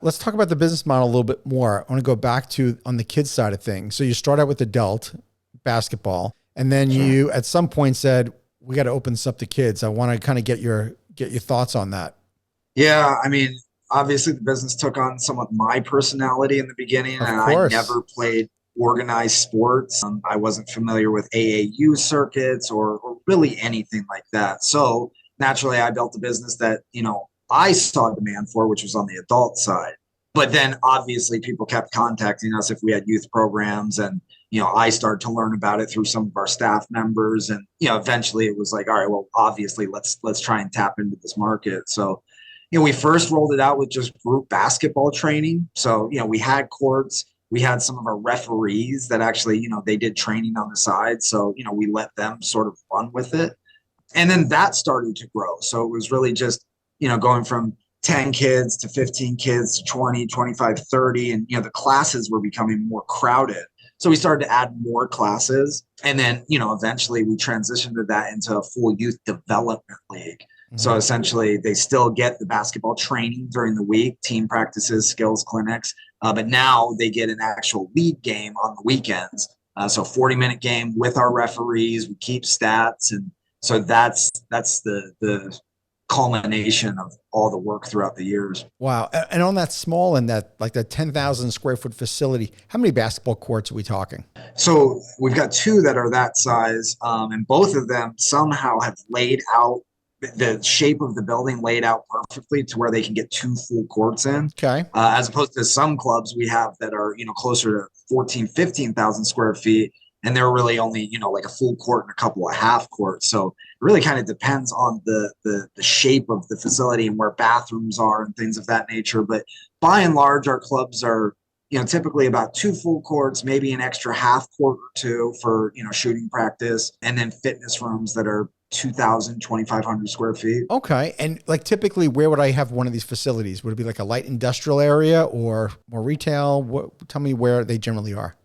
Let's talk about the business model a little bit more. I want to go back to on the kids side of things. So you start out with adult basketball, and then Sure. you at some point said, we got to open this up to kids. I want to kind of get your thoughts on that. Yeah, I mean, obviously the business took on some of my personality in the beginning, Of and I course. never played organized sports. I wasn't familiar with AAU circuits or really anything like that. So naturally, I built a business that, I saw demand for, which was on the adult side. But then obviously people kept contacting us if we had youth programs and I started to learn about it through some of our staff members and eventually it was like, all right, well, obviously let's try and tap into this market. So we first rolled it out with just group basketball training. So, we had courts, we had some of our referees that actually, they did training on the side. So, we let them sort of run with it. And then that started to grow. So it was really just, going from 10 kids to 15 kids to 20, 25, 30. And, the classes were becoming more crowded. So we started to add more classes. And then, eventually we transitioned to that into a full youth development league. So Mhm. essentially, they still get the basketball training during the week, team practices, skills clinics, but now they get an actual league game on the weekends. So 40-minute game with our referees. We keep stats, and so that's the culmination of all the work throughout the years. Wow. And on that small and that like that 10,000 square foot facility, how many basketball courts are we talking? So we've got two that are that size, and both of them somehow have laid out the shape of the building laid out perfectly to where they can get two full courts in, Okay. as opposed to some clubs we have that are closer to 14, 15,000 square feet, and they're really only like a full court and a couple of half courts. So it really kind of depends on the shape of the facility and where bathrooms are and things of that nature. But by and large, our clubs are typically about two full courts, maybe an extra half court or two for, shooting practice, and then fitness rooms that are 2,000, 2,500 square feet. Okay. And like typically, where would I have one of these facilities? Would it be like a light industrial area or more retail? Tell me where they generally are.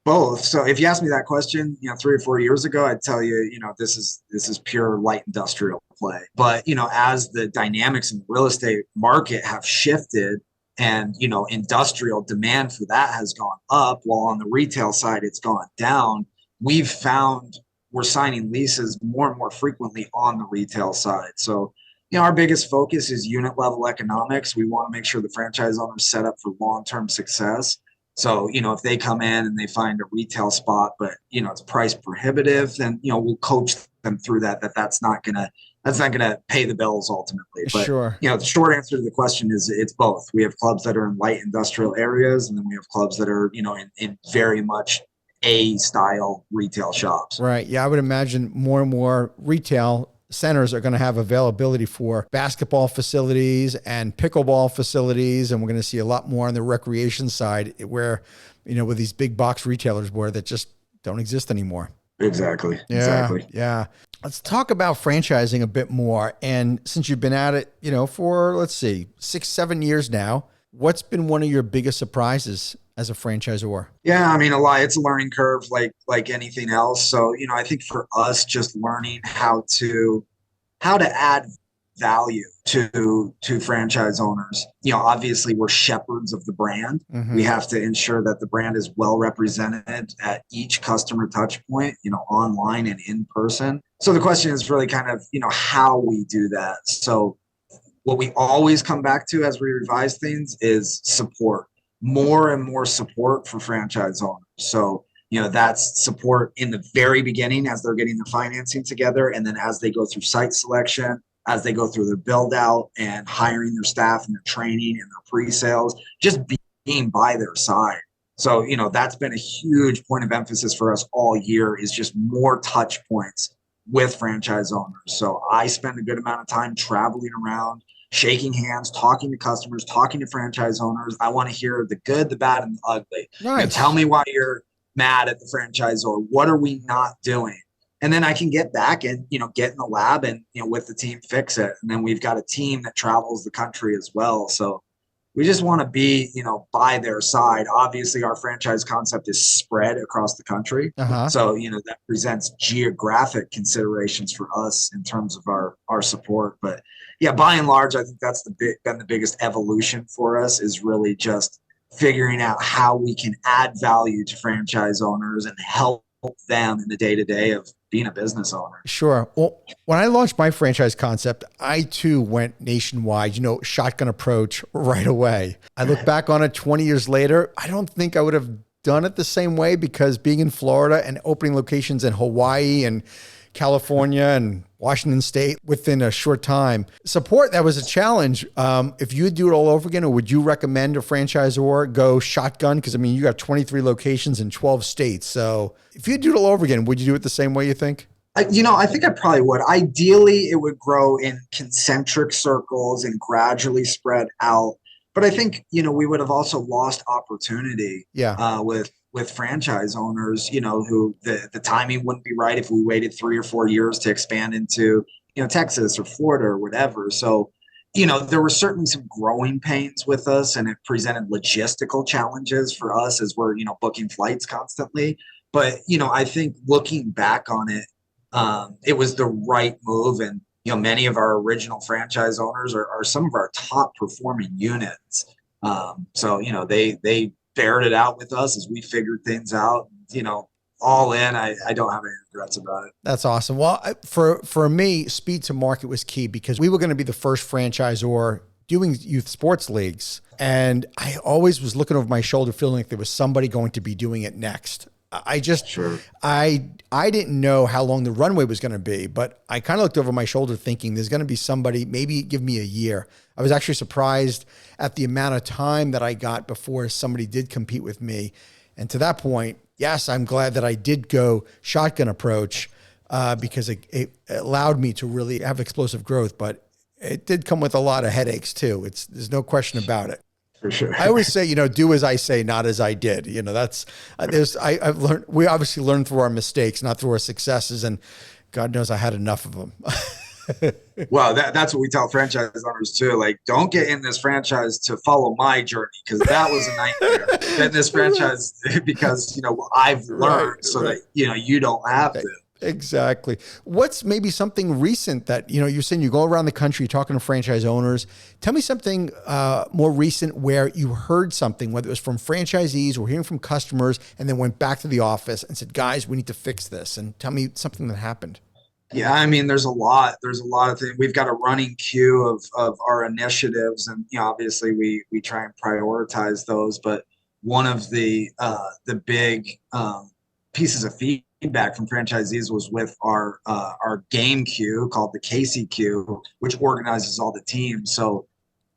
Both. So if you asked me that question, 3 or 4 years ago, I'd tell you, this is pure light industrial play. But as the dynamics in the real estate market have shifted, and industrial demand for that has gone up, while on the retail side it's gone down. We've found we're signing leases more and more frequently on the retail side. So our biggest focus is unit level economics. We want to make sure the franchise owners set up for long-term success. So, if they come in and they find a retail spot, but it's price prohibitive, then we'll coach them through that's not gonna pay the bills ultimately. But Sure. the short answer to the question is it's both. We have clubs that are in light industrial areas, and then we have clubs that are, in very much A style retail shops. Right. Yeah. I would imagine more and more retail centers are going to have availability for basketball facilities and pickleball facilities. And we're going to see a lot more on the recreation side where, with these big box retailers where that just don't exist anymore. Exactly. Yeah. Exactly. Yeah. Let's talk about franchising a bit more. And since you've been at it, for let's see, 6, 7 years now, what's been one of your biggest surprises as a franchisor? Yeah, I mean, a lot. It's a learning curve, like anything else. So, I think for us, just learning how to add value to franchise owners. Obviously, we're shepherds of the brand. We Mm-hmm. have to ensure that the brand is well represented at each customer touch point, online and in person. So the question is really kind of, how we do that. So what we always come back to as we revise things is support, more and more support for franchise owners. So, that's support in the very beginning as they're getting their financing together. And then as they go through site selection, as they go through their build out and hiring their staff and their training and their pre-sales, just being by their side. So, that's been a huge point of emphasis for us all year is just more touch points with franchise owners. So I spend a good amount of time traveling around, shaking hands, talking to customers, talking to franchise owners. I want to hear the good, the bad, and the ugly. Tell Nice. me why you're mad at the franchisor. What are we not doing? And then I can get back and get in the lab and with the team fix it. And then we've got a team that travels the country as well. So we just want to be, by their side. Obviously, our franchise concept is spread across the country. Uh-huh. So, that presents geographic considerations for us in terms of our support. But yeah, by and large, I think that's been the biggest evolution for us, is really just figuring out how we can add value to franchise owners and help them in the day-to-day of being a business owner. Sure. Well, when I launched my franchise concept, I too went nationwide, shotgun approach right away. I look back on it 20 years later. I don't think I would have done it the same way, because being in Florida and opening locations in Hawaii and California and Washington State within a short time, that was a challenge. If you would do it all over again, or would you recommend a franchisor go shotgun? Because you got 23 locations in 12 states. So if you do it all over again, would you do it the same way, you think? I think I probably would. Ideally, it would grow in concentric circles and gradually spread out. But I think, we would have also lost opportunity with franchise owners, who the timing wouldn't be right if we waited 3 or 4 years to expand into, Texas or Florida or whatever. So, there were certainly some growing pains with us, and it presented logistical challenges for us as we're, booking flights constantly. But, I think looking back on it, it was the right move. And, many of our original franchise owners are some of our top performing units. So, they bared it out with us as we figured things out. All in, I don't have any regrets about it. That's awesome. Well, for me, speed to market was key, because we were going to be the first franchisor doing youth sports leagues. And I always was looking over my shoulder, feeling like there was somebody going to be doing it next. I didn't know how long the runway was going to be, but I kind of looked over my shoulder thinking there's going to be somebody, maybe give me a year. I was actually surprised at the amount of time that I got before somebody did compete with me. And to that point, yes, I'm glad that I did go shotgun approach, because it allowed me to really have explosive growth, but it did come with a lot of headaches too. There's no question about it. For sure. I always say, do as I say, not as I did. I've learned, we obviously learn through our mistakes, not through our successes. And God knows I had enough of them. Well, that's what we tell franchise owners too. Like, don't get in this franchise to follow my journey, because that was a nightmare. Get in this franchise because, I've learned that, you don't have to. Exactly. What's maybe something recent that, you're saying you go around the country talking to franchise owners. Tell me something more recent where you heard something, whether it was from franchisees or hearing from customers, and then went back to the office and said, guys, we need to fix this. And tell me something that happened. Yeah, there's a lot of things. We've got a running queue of our initiatives, and obviously we try and prioritize those. But one of the big pieces of feedback from franchisees was with our game queue called the Casey queue, which organizes all the teams. So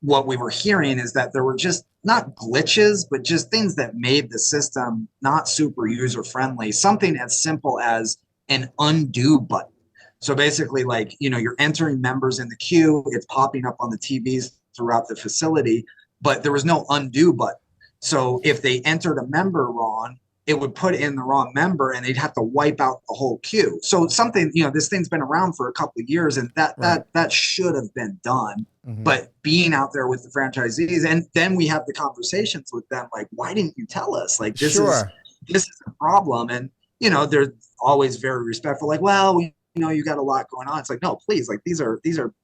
what we were hearing is that there were just not glitches, but just things that made the system not super user friendly. Something as simple as an undo button. So basically, like, you're entering members in the queue, it's popping up on the TVs throughout the facility, but there was no undo button. So if they entered a member wrong, it would put in the wrong member and they'd have to wipe out the whole queue. So something, this thing's been around for a couple of years, and that should have been done. Mm-hmm. But being out there with the franchisees, and then we have the conversations with them, like, why didn't you tell us? Like, this is a problem. And, they're always very respectful, like, well, you got a lot going on. It's like, no, please, like, these are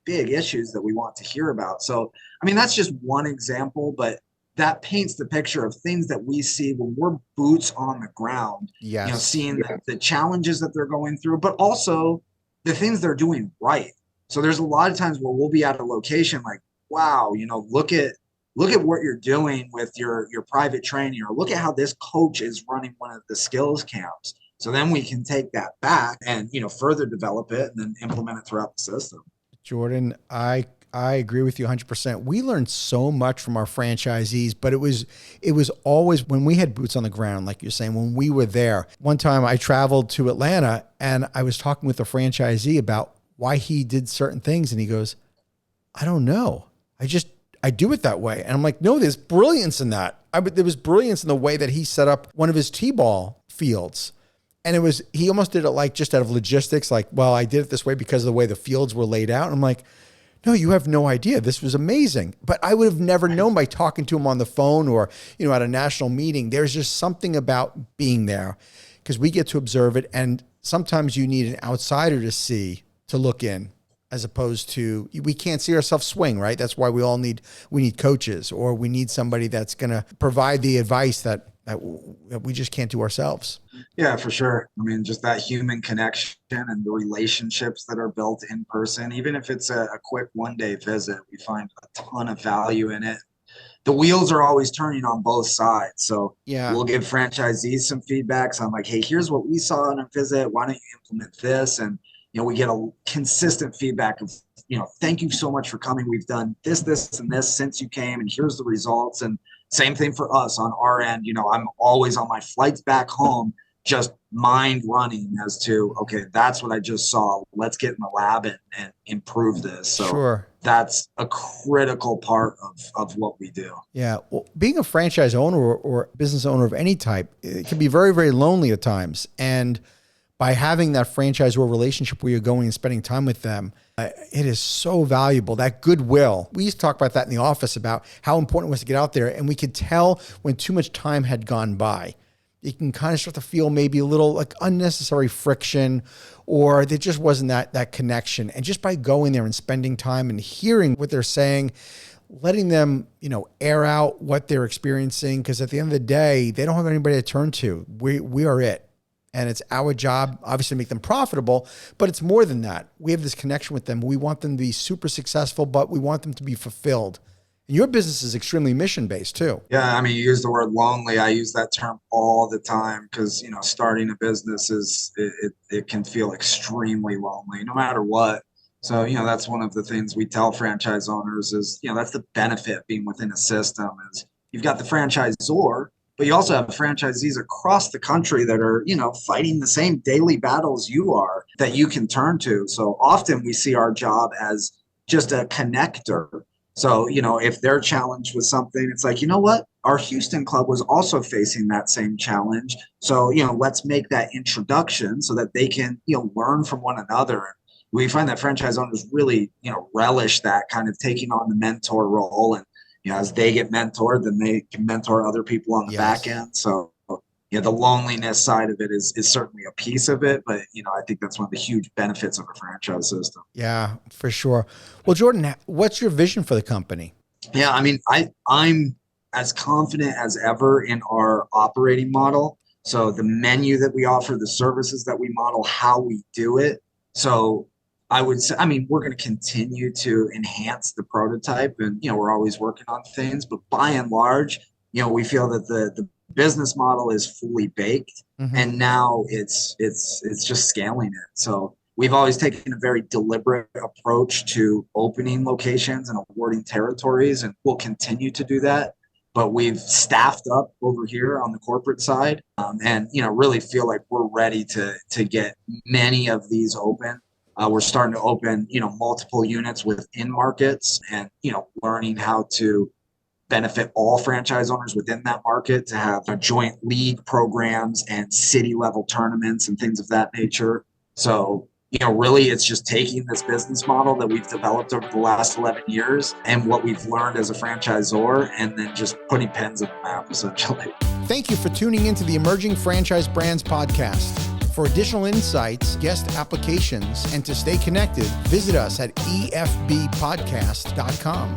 big issues that we want to hear about. So, that's just one example, but that paints the picture of things that we see when we're boots on the ground, seeing the challenges that they're going through, but also the things they're doing right. So there's a lot of times where we'll be at a location like, wow, look at what you're doing with your private training, or look at how this coach is running one of the skills camps. So then we can take that back and, further develop it and then implement it throughout the system. Jordan, I agree with you 100%. We learned so much from our franchisees, but it was always when we had boots on the ground, like you're saying, when we were there. One time I traveled to Atlanta and I was talking with a franchisee about why he did certain things. And he goes, I don't know. I do it that way. And I'm like, no, there's brilliance in that. There was brilliance in the way that he set up one of his T-ball fields. And he almost did it like just out of logistics, like, well, I did it this way because of the way the fields were laid out. And I'm like, no, you have no idea. This was amazing. But I would have never known by talking to him on the phone or, at a national meeting. There's just something about being there because we get to observe it. And sometimes you need an outsider to look in, as opposed to, we can't see ourselves swing, right? That's why we need coaches, or we need somebody that's going to provide the advice that we just can't do ourselves. Yeah, for sure. I mean, just that human connection and the relationships that are built in person, even if it's a quick one-day visit, we find a ton of value in it. The wheels are always turning on both sides. So Yeah, we'll give franchisees some feedback. So I'm like, hey, here's what we saw on a visit. Why don't you implement this? And, we get a consistent feedback of, thank you so much for coming. We've done this, and this since you came, and here's the results. And same thing for us on our end. I'm always on my flights back home, just mind running as to, okay, that's what I just saw. Let's get in the lab and improve this. So sure. That's a critical part of what we do. Yeah. Well, being a franchise owner or business owner of any type, it can be very, very lonely at times. And by having that franchisor relationship where you're going and spending time with them, it is so valuable. That goodwill. We used to talk about that in the office about how important it was to get out there. And we could tell when too much time had gone by. You can kind of start to feel maybe a little like unnecessary friction, or there just wasn't that connection. And just by going there and spending time and hearing what they're saying, letting them, air out what they're experiencing. Because at the end of the day, they don't have anybody to turn to. We are it. And it's our job, obviously, to make them profitable, but it's more than that. We have this connection with them. We want them to be super successful, but we want them to be fulfilled. And your business is extremely mission-based too. Yeah, I mean, you use the word lonely. I use that term all the time because, starting a business it can feel extremely lonely no matter what. So, that's one of the things we tell franchise owners is, that's the benefit of being within a system is you've got the franchisor, but you also have franchisees across the country that are, fighting the same daily battles you are that you can turn to. So often we see our job as just a connector. So, if they're challenged with something, it's like, you know what? Our Houston club was also facing that same challenge. So, let's make that introduction so that they can, learn from one another. We find that franchise owners really, relish that kind of taking on the mentor role. And, as they get mentored, then they can mentor other people on the back end. So, the loneliness side of it is certainly a piece of it, but I think that's one of the huge benefits of a franchise system. Yeah, for sure. Well, Jordan, what's your vision for the company? Yeah, I mean, I'm as confident as ever in our operating model. So the menu that we offer, the services that we model, how we do it. So I would say, we're going to continue to enhance the prototype, and we're always working on things, but by and large, we feel that the business model is fully baked, and now it's just scaling it. So we've always taken a very deliberate approach to opening locations and awarding territories, and we'll continue to do that. But we've staffed up over here on the corporate side, and really feel like we're ready to get many of these open. We're starting to open multiple units within markets, and learning how to benefit all franchise owners within that market to have joint league programs and city level tournaments and things of that nature. So, really it's just taking this business model that we've developed over the last 11 years and what we've learned as a franchisor, and then just putting pens in the map, essentially. Thank you for tuning into the Emerging Franchise Brands podcast. For additional insights, guest applications, and to stay connected, visit us at efbpodcast.com.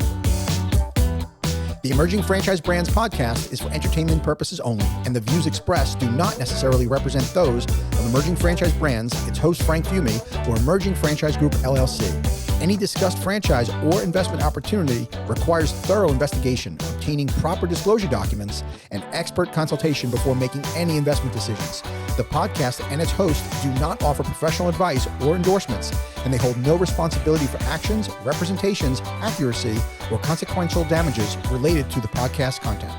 The Emerging Franchise Brands podcast is for entertainment purposes only, and the views expressed do not necessarily represent those of Emerging Franchise Brands, its host Frank Fumey, or Emerging Franchise Group, LLC. Any discussed franchise or investment opportunity requires thorough investigation, obtaining proper disclosure documents, and expert consultation before making any investment decisions. The podcast and its host do not offer professional advice or endorsements, and they hold no responsibility for actions, representations, accuracy, or consequential damages related to the podcast content.